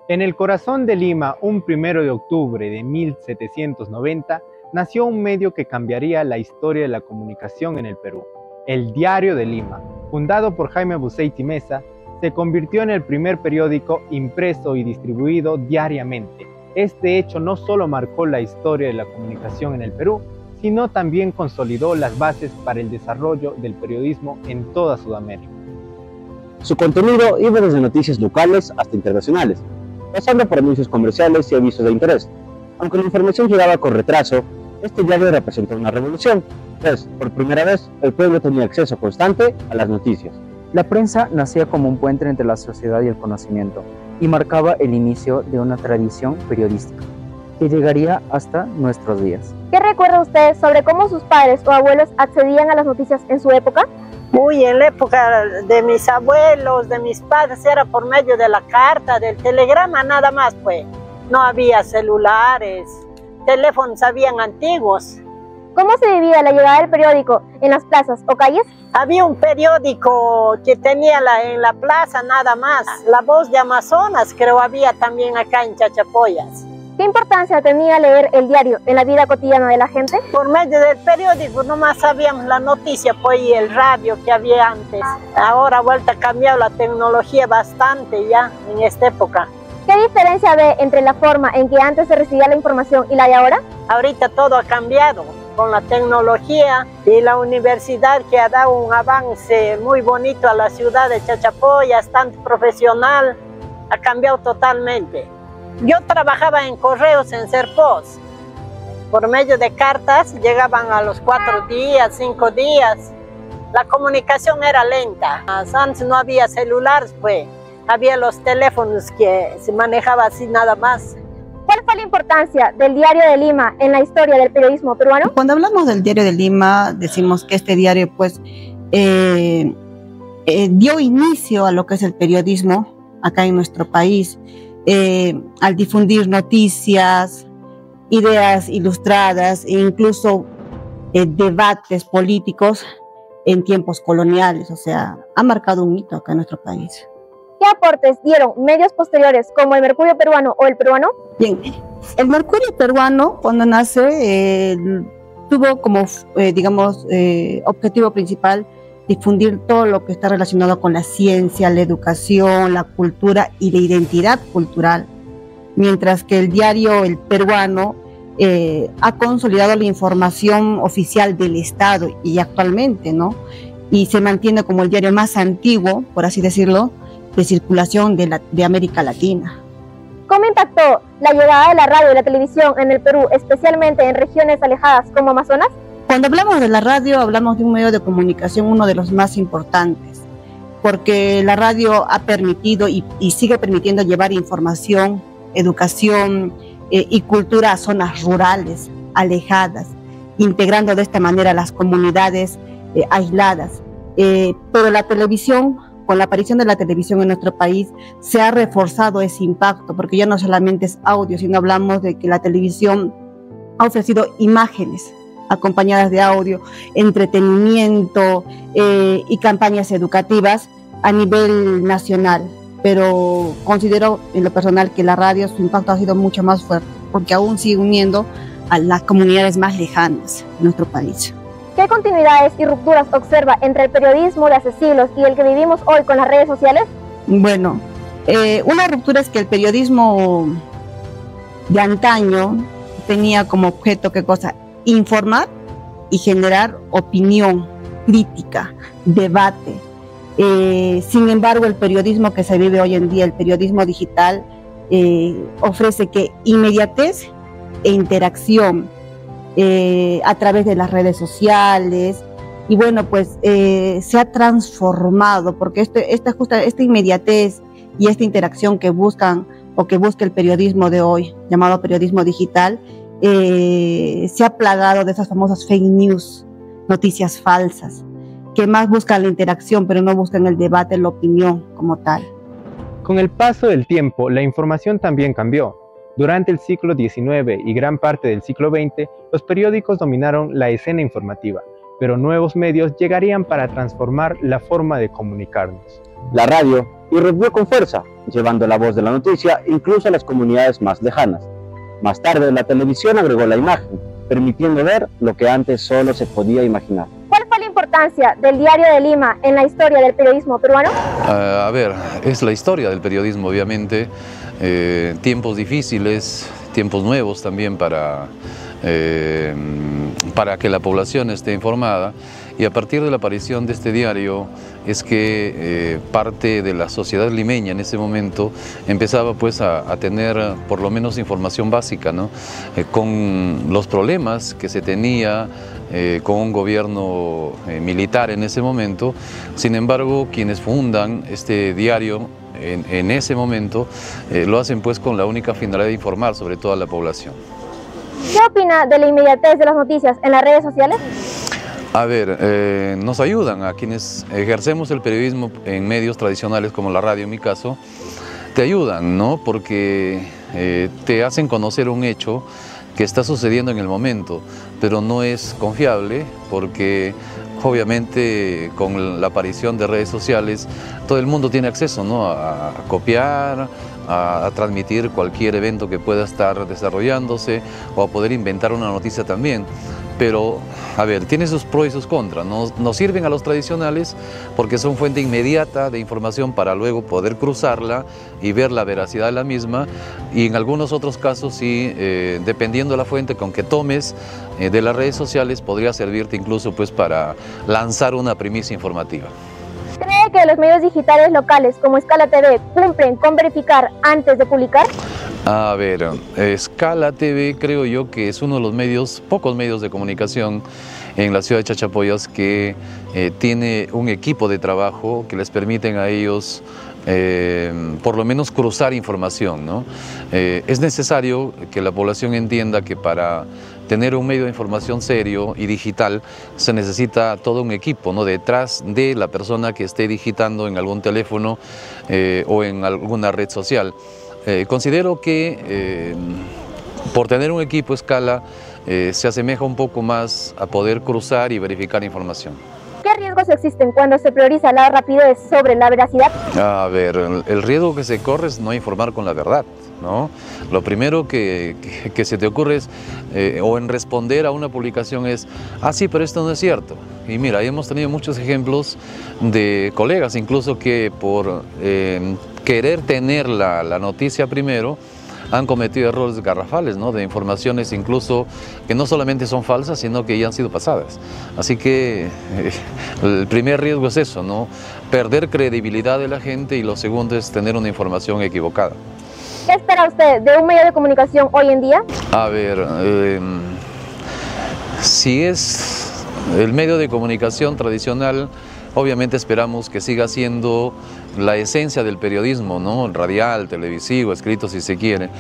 En el corazón de Lima, un 1 de octubre de 1790, nació un medio que cambiaría la historia de la comunicación en el Perú. El Diario de Lima, fundado por Jaime Buceiti Meza, se convirtió en el primer periódico impreso y distribuido diariamente. Este hecho no solo marcó la historia de la comunicación en el Perú, sino también consolidó las bases para el desarrollo del periodismo en toda Sudamérica. Su contenido iba desde noticias locales hasta internacionales, pasando por anuncios comerciales y avisos de interés. Aunque la información llegaba con retraso, este diario representó una revolución, pues, por primera vez, el pueblo tenía acceso constante a las noticias. La prensa nacía como un puente entre la sociedad y el conocimiento, y marcaba el inicio de una tradición periodística, que llegaría hasta nuestros días. ¿Qué recuerda usted sobre cómo sus padres o abuelos accedían a las noticias en su época? Uy, en la época de mis abuelos, de mis padres, era por medio de la carta, del telegrama, nada más, pues. No había celulares, teléfonos habían antiguos. ¿Cómo se vivía la llegada del periódico en las plazas o calles? Había un periódico que tenía en la plaza nada más. La Voz de Amazonas, creo, había también acá en Chachapoyas. ¿Qué importancia tenía leer el diario en la vida cotidiana de la gente? Por medio del periódico nomás sabíamos la noticia, pues, y el radio que había antes. Ahora vuelta ha cambiado la tecnología bastante ya en esta época. ¿Qué diferencia ve entre la forma en que antes se recibía la información y la de ahora? Ahorita todo ha cambiado con la tecnología y la universidad, que ha dado un avance muy bonito a la ciudad de Chachapoyas, tanto profesional, ha cambiado totalmente. Yo trabajaba en correos en Serpos. Por medio de cartas llegaban a los 4 días, 5 días. La comunicación era lenta. Antes no había celulares, pues. Había los teléfonos que se manejaba así nada más. ¿Cuál fue la importancia del Diario de Lima en la historia del periodismo peruano? Cuando hablamos del Diario de Lima, decimos que este diario pues dio inicio a lo que es el periodismo acá en nuestro país, al difundir noticias, ideas ilustradas e incluso debates políticos en tiempos coloniales. O sea, ha marcado un hito acá en nuestro país. ¿Qué aportes dieron medios posteriores como el Mercurio Peruano o el Peruano? Bien, el Mercurio Peruano, cuando nace, tuvo como, objetivo principal difundir todo lo que está relacionado con la ciencia, la educación, la cultura y la identidad cultural, mientras que el diario El Peruano ha consolidado la información oficial del Estado y actualmente, ¿no? Y se mantiene como el diario más antiguo, por así decirlo, de circulación de América Latina. ¿Cómo impactó la llegada de la radio y la televisión en el Perú, especialmente en regiones alejadas como Amazonas? Cuando hablamos de la radio, hablamos de un medio de comunicación, uno de los más importantes, porque la radio ha permitido y sigue permitiendo llevar información, educación y cultura a zonas rurales, alejadas, integrando de esta manera las comunidades aisladas. Pero la televisión, con la aparición de la televisión en nuestro país, se ha reforzado ese impacto, porque ya no solamente es audio, sino hablamos de que la televisión ha ofrecido imágenes acompañadas de audio, entretenimiento y campañas educativas a nivel nacional. Pero considero en lo personal que la radio, su impacto ha sido mucho más fuerte, porque aún sigue uniendo a las comunidades más lejanas de nuestro país. ¿Qué continuidades y rupturas observa entre el periodismo de hace siglos y el que vivimos hoy con las redes sociales? Bueno, una ruptura es que el periodismo de antaño tenía como objeto, ¿qué cosa? Informar y generar opinión, crítica, debate. Sin embargo, el periodismo que se vive hoy en día, el periodismo digital, ofrece que inmediatez e interacción a través de las redes sociales, y bueno, pues se ha transformado, porque esta inmediatez y esta interacción que buscan o que busca el periodismo de hoy, llamado periodismo digital, se ha plagado de esas famosas fake news, noticias falsas, que más buscan la interacción, pero no buscan el debate, la opinión como tal. Con el paso del tiempo, la información también cambió. Durante el siglo XIX y gran parte del siglo XX, los periódicos dominaron la escena informativa, pero nuevos medios llegarían para transformar la forma de comunicarnos. La radio y rompió con fuerza, llevando la voz de la noticia incluso a las comunidades más lejanas. Más tarde, la televisión agregó la imagen, permitiendo ver lo que antes solo se podía imaginar. ¿Cuál fue la importancia del Diario de Lima en la historia del periodismo peruano? A ver, es la historia del periodismo, obviamente. Tiempos difíciles, tiempos nuevos también para que la población esté informada, y a partir de la aparición de este diario es que parte de la sociedad limeña en ese momento empezaba pues a tener por lo menos información básica, ¿no? Con los problemas que se tenía con un gobierno militar en ese momento. Sin embargo, quienes fundan este diario en ese momento lo hacen pues con la única finalidad de informar sobre toda la población. ¿Qué opina de la inmediatez de las noticias en las redes sociales? A ver, nos ayudan a quienes ejercemos el periodismo en medios tradicionales como la radio en mi caso, te ayudan, ¿no? Porque te hacen conocer un hecho que está sucediendo en el momento, pero no es confiable porque obviamente con la aparición de redes sociales todo el mundo tiene acceso, ¿no? a copiar, a transmitir cualquier evento que pueda estar desarrollándose o a poder inventar una noticia también. Pero, a ver, tiene sus pros y sus contras. Nos sirven a los tradicionales porque son fuente inmediata de información para luego poder cruzarla y ver la veracidad de la misma, y en algunos otros casos sí, dependiendo de la fuente con que tomes de las redes sociales, podría servirte incluso pues para lanzar una primicia informativa. ¿Cree que los medios digitales locales como Escala TV cumplen con verificar antes de publicar? A ver, Escala TV creo yo que es uno de los pocos medios de comunicación en la ciudad de Chachapoyas que tiene un equipo de trabajo que les permiten a ellos por lo menos cruzar información, ¿no? Es necesario que la población entienda que para tener un medio de información serio y digital se necesita todo un equipo, ¿no? Detrás de la persona que esté digitando en algún teléfono o en alguna red social. Considero que por tener un equipo Escala se asemeja un poco más a poder cruzar y verificar información. ¿Qué riesgos existen cuando se prioriza la rapidez sobre la veracidad? A ver, el riesgo que se corre es no informar con la verdad, ¿no? Lo primero que se te ocurre es, o en responder a una publicación es, sí, pero esto no es cierto. Y mira, hemos tenido muchos ejemplos de colegas incluso que por querer tener la noticia primero, han cometido errores garrafales, ¿no? De informaciones incluso que no solamente son falsas, sino que ya han sido pasadas. Así que el primer riesgo es eso, ¿no? Perder credibilidad de la gente, y lo segundo es tener una información equivocada. ¿Qué espera usted de un medio de comunicación hoy en día? A ver, si es el medio de comunicación tradicional, obviamente esperamos que siga siendo la esencia del periodismo, ¿no? Radial, televisivo, escrito si se quiere,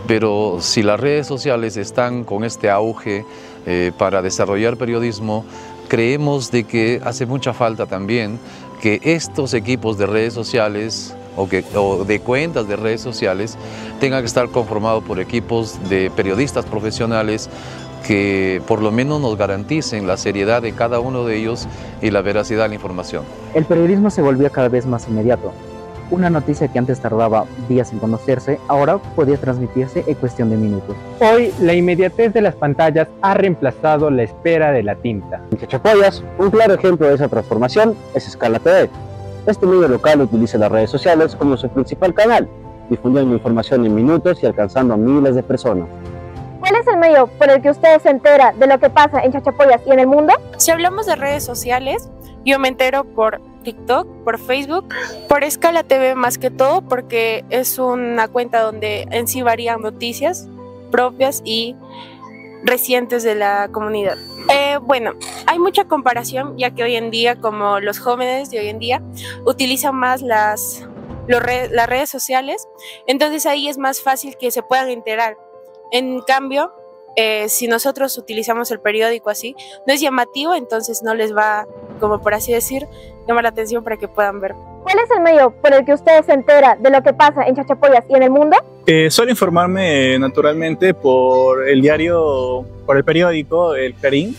pero si las redes sociales están con este auge para desarrollar periodismo, creemos de que hace mucha falta también que estos equipos de redes sociales o de cuentas de redes sociales tengan que estar conformados por equipos de periodistas profesionales que por lo menos nos garanticen la seriedad de cada uno de ellos y la veracidad de la información. El periodismo se volvía cada vez más inmediato. Una noticia que antes tardaba días en conocerse, ahora podía transmitirse en cuestión de minutos. Hoy, la inmediatez de las pantallas ha reemplazado la espera de la tinta. En Chachapoyas, un claro ejemplo de esa transformación es Escala TV. Este medio local utiliza las redes sociales como su principal canal, difundiendo información en minutos y alcanzando a miles de personas. ¿Cuál es el medio por el que usted se entera de lo que pasa en Chachapoyas y en el mundo? Si hablamos de redes sociales, yo me entero por TikTok, por Facebook, por Escala TV más que todo, porque es una cuenta donde en sí varían noticias propias y recientes de la comunidad. Bueno, hay mucha comparación, ya que hoy en día, como los jóvenes de hoy en día, utilizan más las redes sociales, entonces ahí es más fácil que se puedan enterar. En cambio, si nosotros utilizamos el periódico así, no es llamativo, entonces no les va, como por así decir, llamar la atención para que puedan ver. ¿Cuál es el medio por el que usted se entera de lo que pasa en Chachapoyas y en el mundo? Suelo informarme naturalmente por el diario, por el periódico, el Clarín,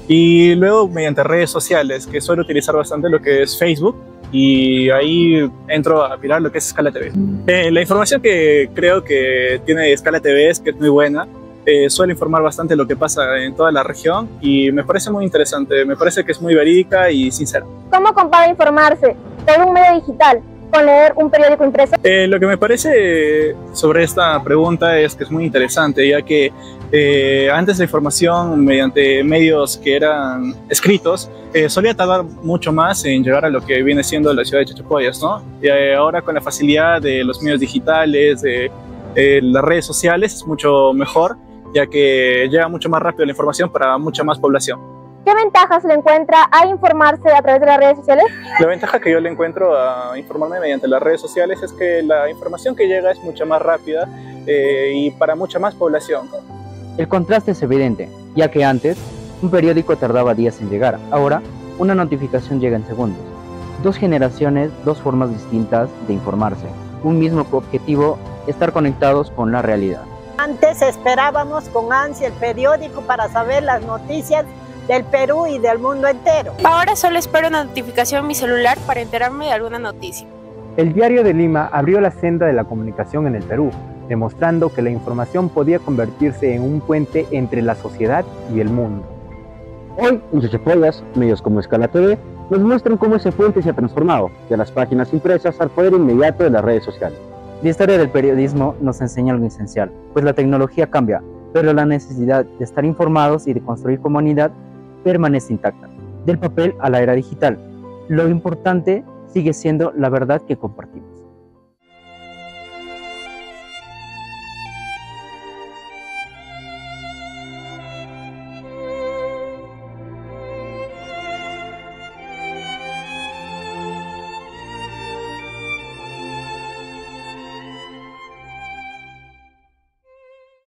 y luego mediante redes sociales, que suelo utilizar bastante lo que es Facebook, y ahí entro a mirar lo que es Escala TV. La información que creo que tiene Escala TV es que es muy buena. Suele informar bastante lo que pasa en toda la región y me parece muy interesante, me parece que es muy verídica y sincera. ¿Cómo compara informarse por un medio digital con leer un periódico impreso? Lo que me parece sobre esta pregunta es que es muy interesante, ya que antes la información mediante medios que eran escritos solía tardar mucho más en llegar a lo que viene siendo la ciudad de Chachapoyas, ¿no? Y ahora con la facilidad de los medios digitales, de las redes sociales, es mucho mejor, ya que llega mucho más rápido la información para mucha más población. ¿Qué ventajas le encuentra a informarse a través de las redes sociales? La ventaja que yo le encuentro a informarme mediante las redes sociales es que la información que llega es mucho más rápida y para mucha más población. El contraste es evidente, ya que antes un periódico tardaba días en llegar, ahora una notificación llega en segundos. Dos generaciones, dos formas distintas de informarse, un mismo objetivo, estar conectados con la realidad. Antes esperábamos con ansia el periódico para saber las noticias del Perú y del mundo entero. Ahora solo espero una notificación en mi celular para enterarme de alguna noticia. El Diario de Lima abrió la senda de la comunicación en el Perú, demostrando que la información podía convertirse en un puente entre la sociedad y el mundo. Hoy, en Chachapoyas, medios como Escala TV nos muestran cómo ese puente se ha transformado de las páginas impresas al poder inmediato de las redes sociales. La historia del periodismo nos enseña algo esencial, pues la tecnología cambia, pero la necesidad de estar informados y de construir comunidad permanece intacta. Del papel a la era digital, lo importante sigue siendo la verdad que compartimos.